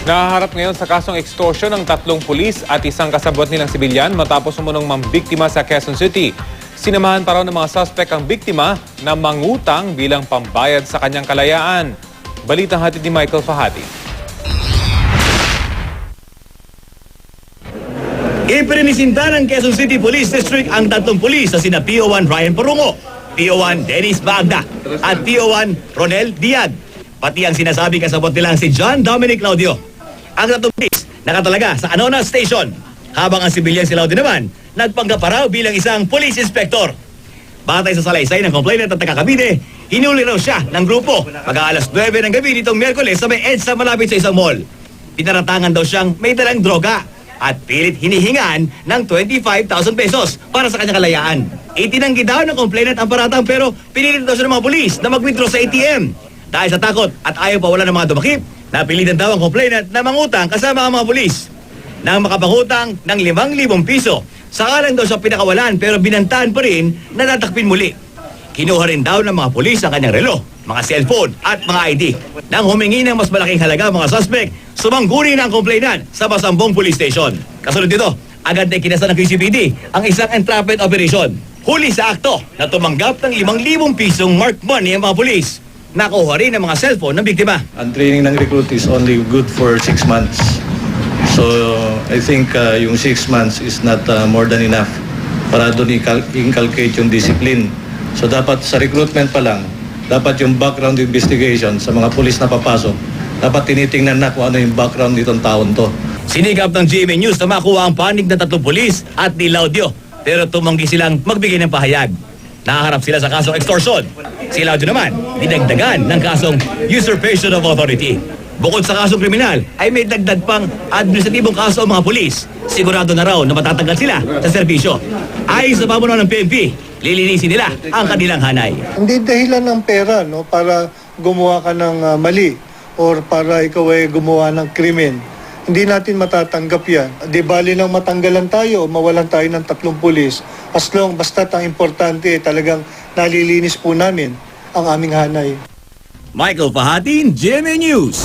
Nahaharap ngayon sa kasong extortion ng 3 pulis at isang kasabwat nilang sibilyan matapos umunong mambiktima sa Quezon City. Sinamahan pa raw ng mga suspect ang biktima na mangutang bilang pambayad sa kanyang kalayaan. Balitang hatid ni Michael Fahati. Iprinisinta ng Quezon City Police District ang 3 pulis na sina PO1 Ryan Porungo, PO1 Dennis Bagda at PO1 Ronel Diag. Pati ang sinasabing kasabot nilang si John Dominic Laudio. Ang 3 pulis nakatalaga sa Anona Station, habang ang sibilyan si Laudio naman nagpanggap pa raw bilang isang police inspector. Batay sa salaysay ng complainant at taga-Cavite, hinuli raw siya ng grupo pag-aalas 9 ng gabi nitong Miyerkules sa may EDSA malapit sa isang mall. Pinaratangan daw siyang may dalang droga at pilit hinihingan ng 25,000 pesos para sa kanyang kalayaan. Itinanggi daw ng complainant ang paratang pero pinilit daw siya ng mga pulis na mag-withdraw sa ATM. Dahil sa takot at ayaw pa wala ng mga dumakip, napilitan daw ang complainant na mangutang kasama ang mga pulis. Nang makapangutang ng 5,000 piso, sakalang daw siya pinakawalan pero binantaan pa rin na tatakpin muli. Kinuha rin daw ng mga pulis ang kanyang relo, mga cellphone at mga ID. Nang humingi ng mas malaking halaga mga suspect, sumangguni ng complainant sa Basambong Police Station. Kasunod dito, agad na ikinasa ng QCPD ang isang entrapment operation. Huli sa akto na tumanggap ng 5,000 pisong marked money ang mga pulis. Nakuha rin ang mga cellphone ng biktima. Ang training ng recruit is only good for 6 months. So I think yung 6 months is not more than enough para doon inculcate yung discipline. So dapat sa recruitment pa lang, dapat yung background investigation sa mga pulis na papasok, dapat tinitingnan na kung ano yung background nitong taon to. Sinigap ng GMA News na makuha ang panig ng 3 pulis at ni Laudio, pero tumanggi silang magbigay ng pahayag. Nakaharap sila sa kasong extortion. Si Laudio naman, dinagdagan ng kasong usurpation of authority. Bukod sa kasong kriminal, ay may dagdag pang administratibong kaso ang mga pulis. Sigurado na raw na matatanggal sila sa serbisyo. Ayon sa pamunuan ng PNP, lilinisin nila ang kanilang hanay. Hindi dahilan ng pera, no, para gumawa ka ng mali or para ikaw ay gumawa ng krimen. Hindi natin matatanggap yan. Di bali lang matanggalan tayo o mawalan tayo ng 3 pulis. As long, basta't ang importante, talagang nalilinis po namin ang aming hanay. Michael Fahatin, GMA News.